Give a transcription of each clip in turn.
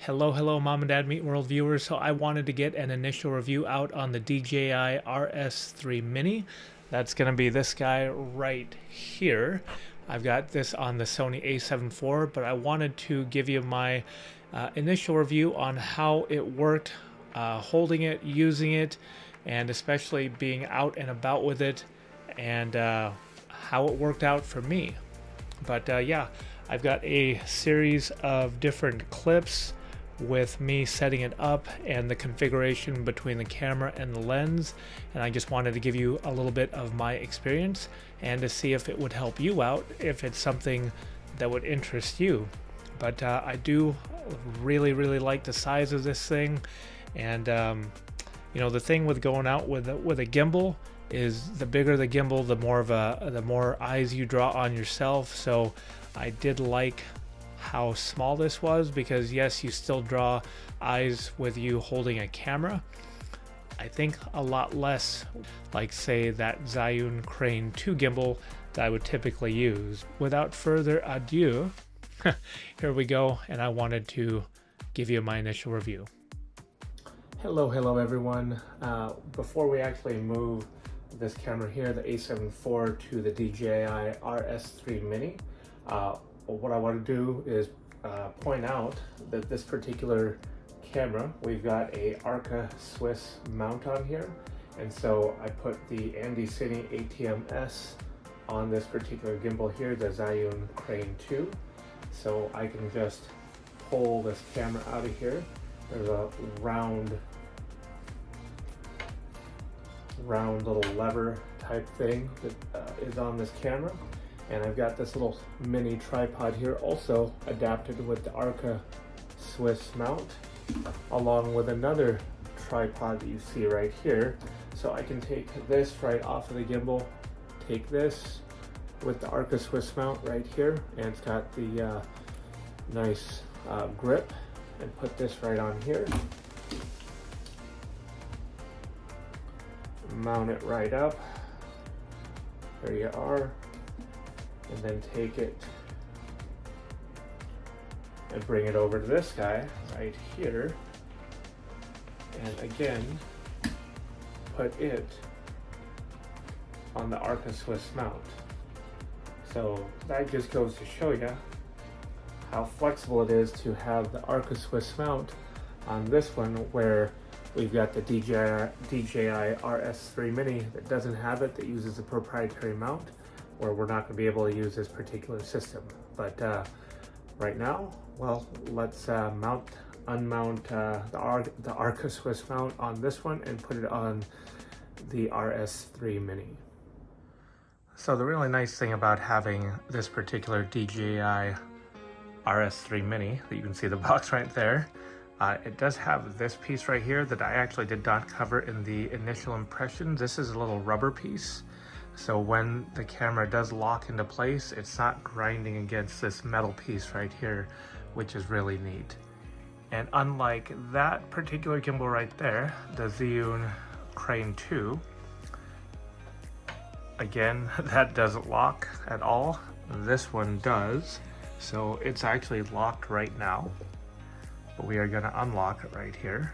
Hello, Mom and Dad Meet World viewers. So I wanted to get an initial review out on the DJI RS3 Mini. That's going to be this guy right here. I've got this on the Sony a7 IV, but I wanted to give you my initial review on how it worked, holding it, using it, and especially being out and about with it, and how it worked out for me. But yeah, I've got a series of different clips with me setting it up and the configuration between the camera and the lens, and I just wanted to give you a little bit of my experience and to see if it would help you out, if it's something that would interest you. But I do really like the size of this thing, and you know, the thing with going out with a gimbal is the bigger the gimbal, the more eyes you draw on yourself. So I did like how small this was, because yes, you still draw eyes with you holding a camera. I think a lot less like, say, that Zhiyun Crane 2 gimbal that I would typically use. Without further ado, here we go, and I wanted to give you my initial review. Hello everyone. Before we actually move this camera here, the a7 IV, to the DJI RS3 Mini, what I want to do is point out that this particular camera, we've got a Arca Swiss mount on here, and so I put the Andy Cine ATM-S on this particular gimbal here, the Zhiyun Crane 2, so I can just pull this camera out of here. There's a round little lever type thing that is on this camera. And I've got this little mini tripod here, also adapted with the Arca Swiss mount, along with another tripod that you see right here. So I can take this right off of the gimbal, take this with the Arca Swiss mount right here, and it's got the nice grip, and put this right on here. Mount it right up. There you are. And then take it and bring it over to this guy right here, and again put it on the Arca Swiss mount. So that just goes to show you how flexible it is to have the Arca Swiss mount on this one, where we've got the DJI RS3 Mini that doesn't have it, that uses a proprietary mount, where we're not going to be able to use this particular system. But right now, well, let's unmount the Arca Swiss mount on this one and put it on the RS3 Mini. So the really nice thing about having this particular DJI RS3 Mini, that you can see the box right there, it does have this piece right here that I actually did not cover in the initial impression. This is a little rubber piece. So when the camera does lock into place, it's not grinding against this metal piece right here, which is really neat. And unlike that particular gimbal right there, the Zhiyun Crane 2, again, that doesn't lock at all. This one does. So it's actually locked right now, but we are going to unlock it right here.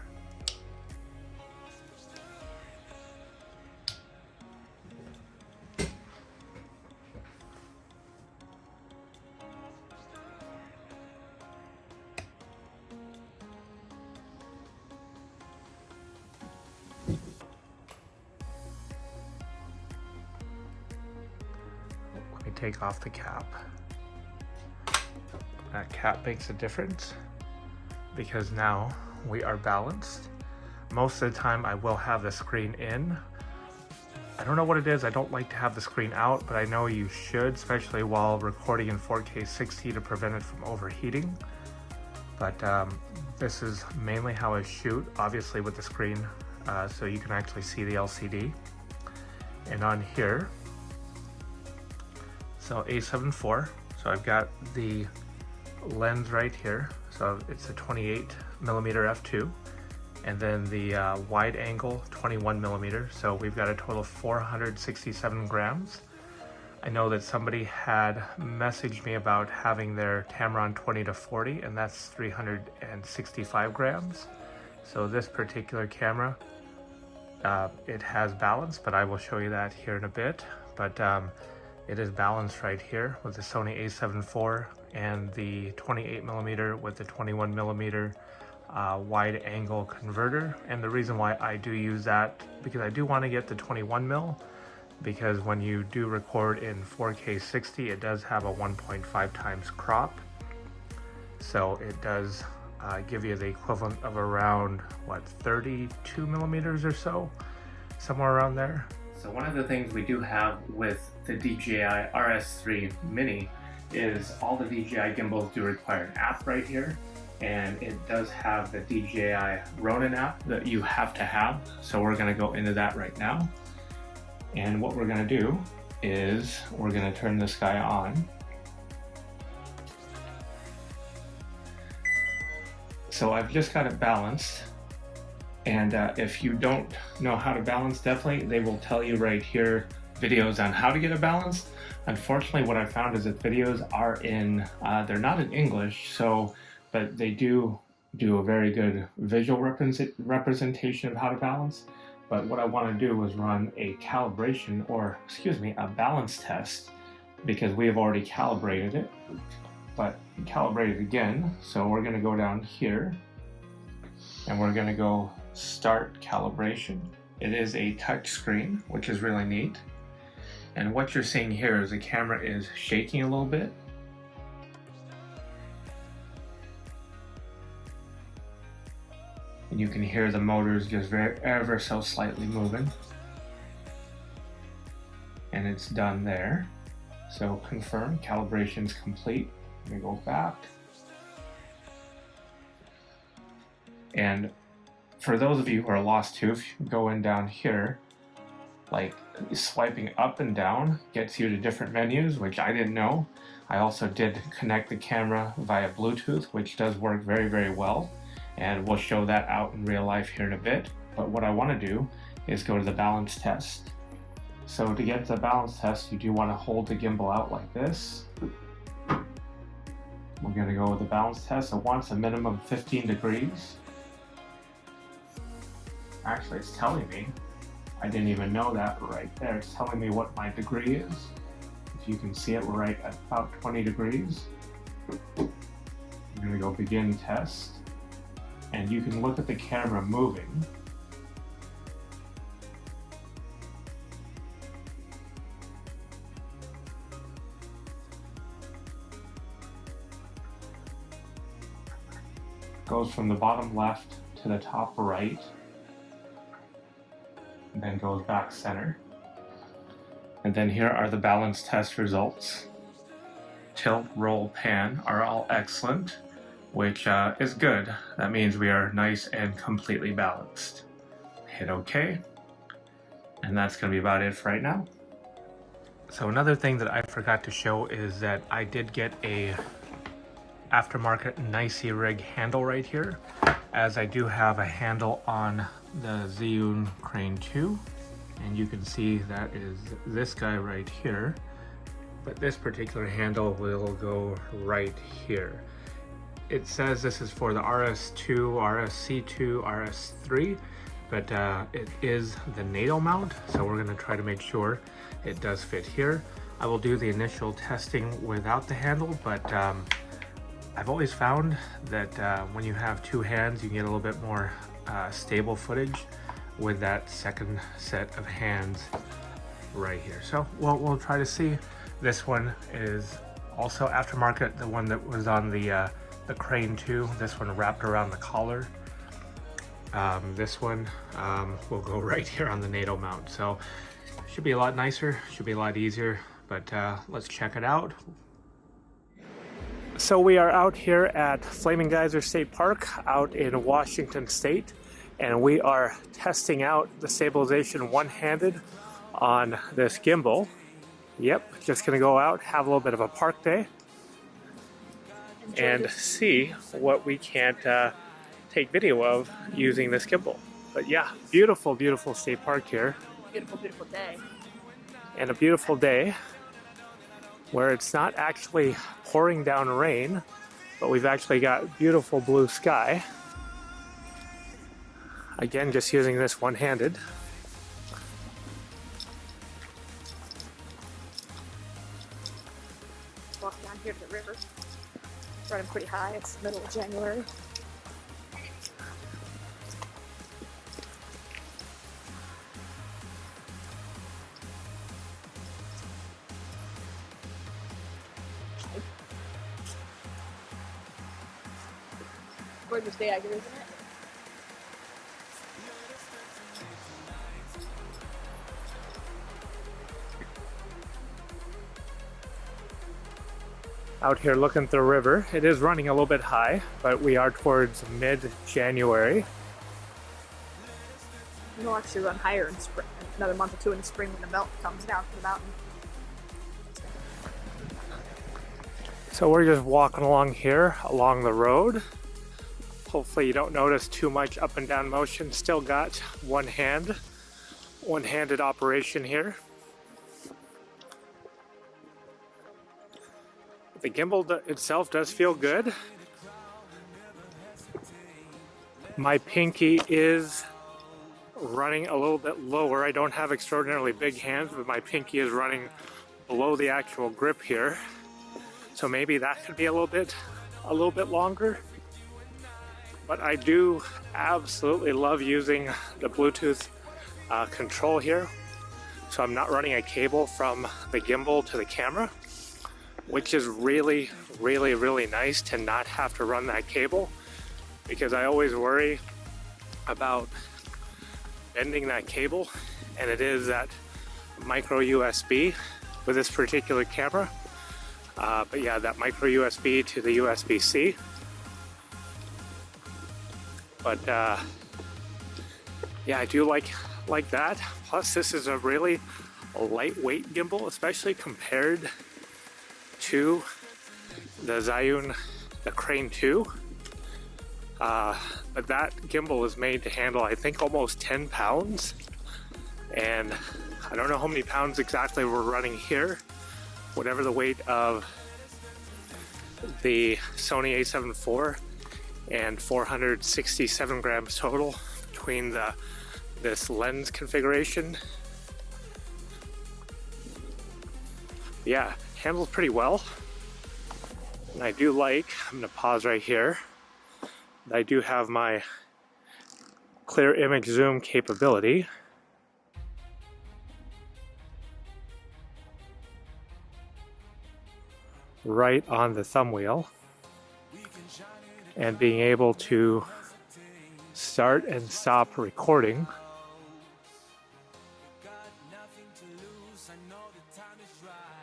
Take off the cap. That cap makes a difference, because now we are balanced. Most of the time I will have the screen in. I don't know what it is, I don't like to have the screen out, but I know you should, especially while recording in 4K 60 to prevent it from overheating. But this is mainly how I shoot, obviously with the screen, so you can actually see the LCD. And on here, so a7 IV, so I've got the lens right here, so it's a 28mm f2, and then the wide angle 21mm, so we've got a total of 467 grams. I know that somebody had messaged me about having their Tamron 20 to 40, and that's 365 grams. So this particular camera, it has balance, but I will show you that here in a bit. But it is balanced right here with the Sony a7 IV and the 28mm with the 21mm wide angle converter. And the reason why I do use that, because I do want to get the 21mm, because when you do record in 4K 60, it does have a 1.5 times crop. So it does give you the equivalent of around, what, 32mm or so, somewhere around there. So one of the things we do have with the DJI RS3 Mini is all the DJI gimbals do require an app right here, and it does have the DJI Ronin app that you have to have. So we're going to go into that right now. And what we're going to do is we're going to turn this guy on. So I've just got it balanced. And if you don't know how to balance, definitely they will tell you right here videos on how to get it balanced. Unfortunately, what I found is that videos are in, they're not in English, so, but they do a very good visual representation of how to balance. But what I want to do is run a calibration, or excuse me, a balance test, because we have already calibrated it, but calibrate it again. So we're going to go down here and we're going to go start calibration. It is a touch screen, which is really neat. And what you're seeing here is the camera is shaking a little bit. And you can hear the motors just ever so slightly moving. And it's done there. So confirm, calibration's complete. Let me go back. And for those of you who are lost too, if you go in down here, like swiping up and down gets you to different menus, which I didn't know. I also did connect the camera via Bluetooth, which does work very, very well. And we'll show that out in real life here in a bit. But what I want to do is go to the balance test. So to get to the balance test, you do want to hold the gimbal out like this. We're going to go with the balance test. It wants a minimum 15 degrees. Actually, it's telling me. I didn't even know that right there. It's telling me what my degree is. If you can see it, we're right at about 20 degrees. I'm going to go begin test. And you can look at the camera moving. Goes from the bottom left to the top right, and then goes back center. And then here are the balance test results. Tilt, roll, pan are all excellent, which is good. That means we are nice and completely balanced. Hit OK, and that's going to be about it for right now. So another thing that I forgot to show is that I did get a aftermarket Nicey rig handle right here, as I do have a handle on the Zhiyun Crane 2, and you can see that is this guy right here, but this particular handle will go right here. It says this is for the RS2, RSC2, RS3, but it is the NATO mount, so we're going to try to make sure it does fit here. I will do the initial testing without the handle, but I've always found that when you have two hands, you get a little bit more stable footage with that second set of hands right here. So we'll try to see. This one is also aftermarket, the one that was on the Crane 2. This one wrapped around the collar. This one will go right here on the NATO mount. So should be a lot nicer, should be a lot easier, but let's check it out. So we are out here at Flaming Geyser State Park out in Washington State, and we are testing out the stabilization one-handed on this gimbal. Yep, just gonna go out, have a little bit of a park day, and see what we can't take video of using this gimbal. But yeah, beautiful, beautiful state park here. Beautiful, beautiful day. And a beautiful day. where it's not actually pouring down rain, but we've actually got beautiful blue sky. Again, just using this one-handed. Walk down here to the river. It's running pretty high. It's the middle of January. Gorgeous day out here, isn't it? Out here looking at the river. It is running a little bit high, but we are towards mid-January. It'll actually run higher in spring, another month or two in the spring when the melt comes down from the mountain. So we're just walking along here, along the road. Hopefully you don't notice too much up and down motion. Still got one-handed operation here. The gimbal itself does feel good. My pinky is running a little bit lower. I don't have extraordinarily big hands, but my pinky is running below the actual grip here. So maybe that could be a little bit longer. But I do absolutely love using the Bluetooth control here. So I'm not running a cable from the gimbal to the camera, which is really, really, really nice to not have to run that cable, because I always worry about bending that cable, and it is that micro USB with this particular camera. But yeah, that micro USB to the USB-C. But yeah, I do like that. Plus, this is a really lightweight gimbal, especially compared to the Zhiyun, the Crane 2. But that gimbal is made to handle, I think, almost 10 pounds. And I don't know how many pounds exactly we're running here. Whatever the weight of the Sony a7 IV, and 467 grams total between this lens configuration. Yeah, handles pretty well. And I do like, I'm gonna pause right here, I do have my clear image zoom capability. Right on the thumb wheel. And being able to start and stop recording.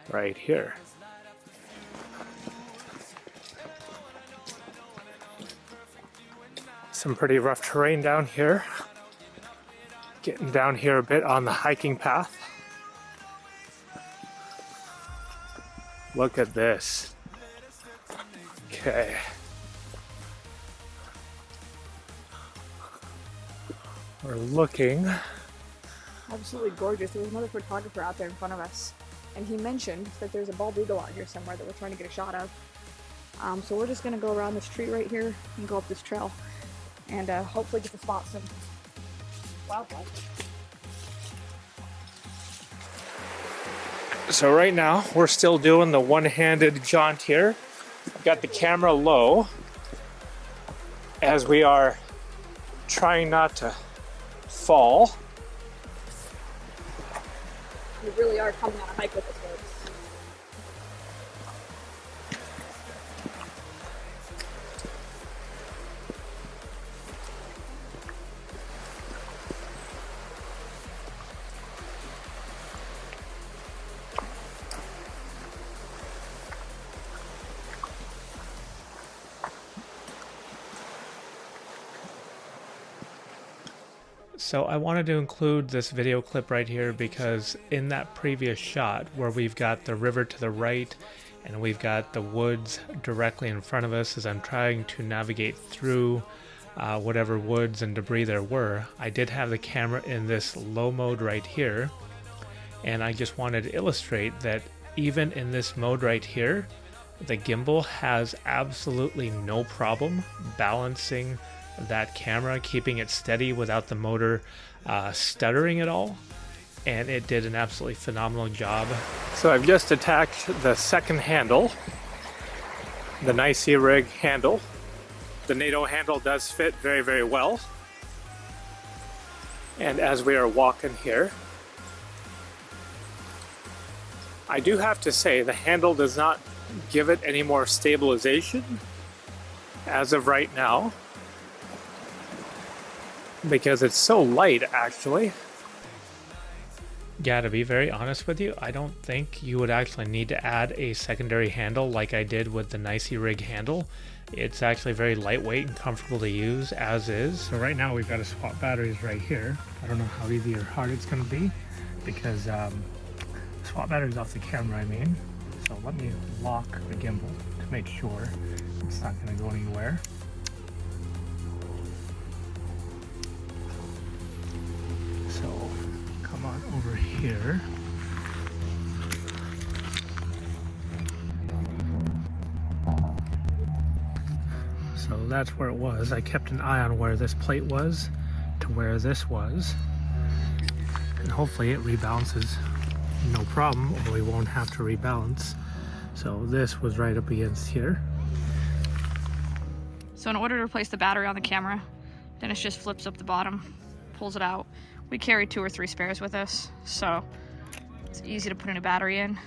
Right here. Some pretty rough terrain down here. Getting down here a bit on the hiking path. Look at this. Okay. We're looking. Absolutely gorgeous. There was another photographer out there in front of us, and he mentioned that there's a bald eagle out here somewhere that we're trying to get a shot of. So we're just gonna go around this tree right here and go up this trail, and hopefully get to spot some wildlife. So right now we're still doing the one-handed jaunt here. I've got the camera low as we are trying not to fall. We really are coming on a hike with this bird. So I wanted to include this video clip right here because in that previous shot where we've got the river to the right and we've got the woods directly in front of us as I'm trying to navigate through whatever woods and debris there were, I did have the camera in this low mode right here, and I just wanted to illustrate that even in this mode right here, the gimbal has absolutely no problem balancing that camera, keeping it steady without the motor stuttering at all. And it did an absolutely phenomenal job. So I've just attached the second handle, the Nicey rig handle. The NATO handle does fit very, very well. And as we are walking here, I do have to say the handle does not give it any more stabilization as of right now, because it's so light actually. Yeah, to be very honest with you, I don't think you would actually need to add a secondary handle like I did with the Nicey rig handle. It's actually very lightweight and comfortable to use as is. So right now we've got to swap batteries right here. I don't know how easy or hard it's going to be, because swap batteries off the camera, I mean. So let me lock the gimbal to make sure it's not going to go anywhere. So come on over here. So that's where it was. I kept an eye on where this plate was to where this was. And hopefully it rebalances no problem, or we won't have to rebalance. So this was right up against here. So in order to replace the battery on the camera, Dennis just flips up the bottom, pulls it out. We carry 2 or 3 spares with us, so it's easy to put a new battery in.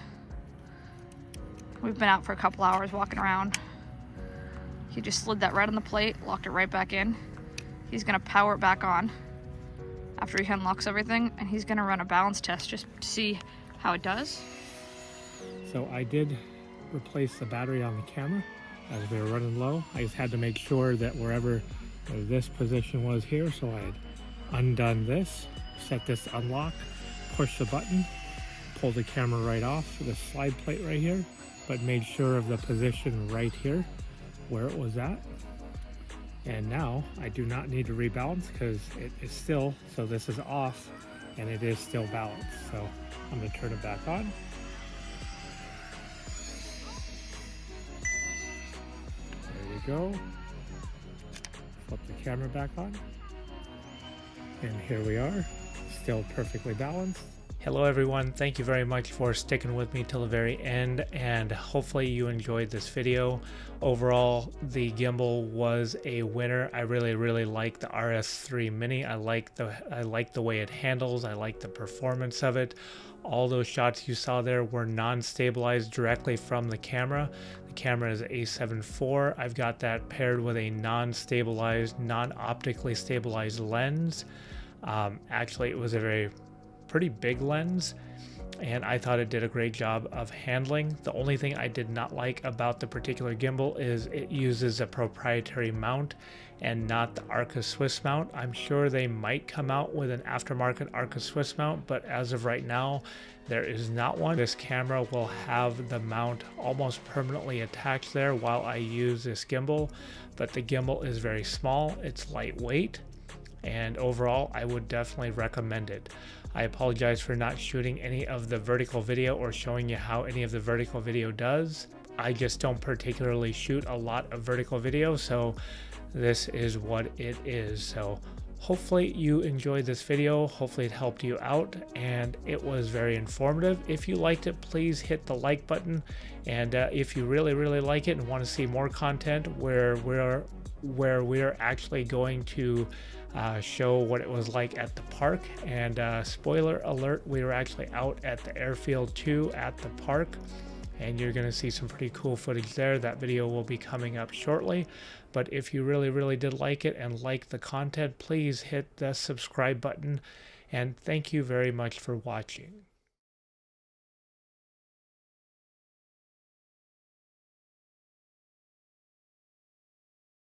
We've been out for a couple hours walking around. He just slid that right on the plate, locked it right back in. He's gonna power it back on after he unlocks everything, and he's gonna run a balance test just to see how it does. So I did replace the battery on the camera as we were running low. I just had to make sure that wherever this position was here, so I had undone this, set this to unlock, push the button, pull the camera right off the slide plate right here, but made sure of the position right here where it was at. And now I do not need to rebalance because it is still, so this is off and it is still balanced. So I'm going to turn it back on. There you go. Flip the camera back on. And here we are, still perfectly balanced. Hello everyone, thank you very much for sticking with me till the very end, and hopefully you enjoyed this video. Overall, the gimbal was a winner. I really like the RS3 Mini. I like the way it handles. I like the performance of it. All those shots you saw there were non-stabilized directly from the camera. The camera is A7 IV. I've got that paired with a non-stabilized, non-optically stabilized lens. Actually, it was a pretty big lens, and I thought it did a great job of handling. The only thing I did not like about the particular gimbal is it uses a proprietary mount and not the Arca Swiss mount. I'm sure they might come out with an aftermarket Arca Swiss mount, but as of right now, there is not one. This camera will have the mount almost permanently attached there while I use this gimbal, but the gimbal is very small, it's lightweight, and overall I would definitely recommend it. I apologize for not shooting any of the vertical video or showing you how any of the vertical video does. I just don't particularly shoot a lot of vertical video, so this is what it is. So hopefully you enjoyed this video, hopefully it helped you out, and it was very informative. If you liked it, please hit the like button, and if you really like it and want to see more content where we're actually going to show what it was like at the park, and spoiler alert, we were actually out at the airfield too at the park, and you're going to see some pretty cool footage there. That video will be coming up shortly. But if you really did like it and like the content, please hit the subscribe button, and thank you very much for watching.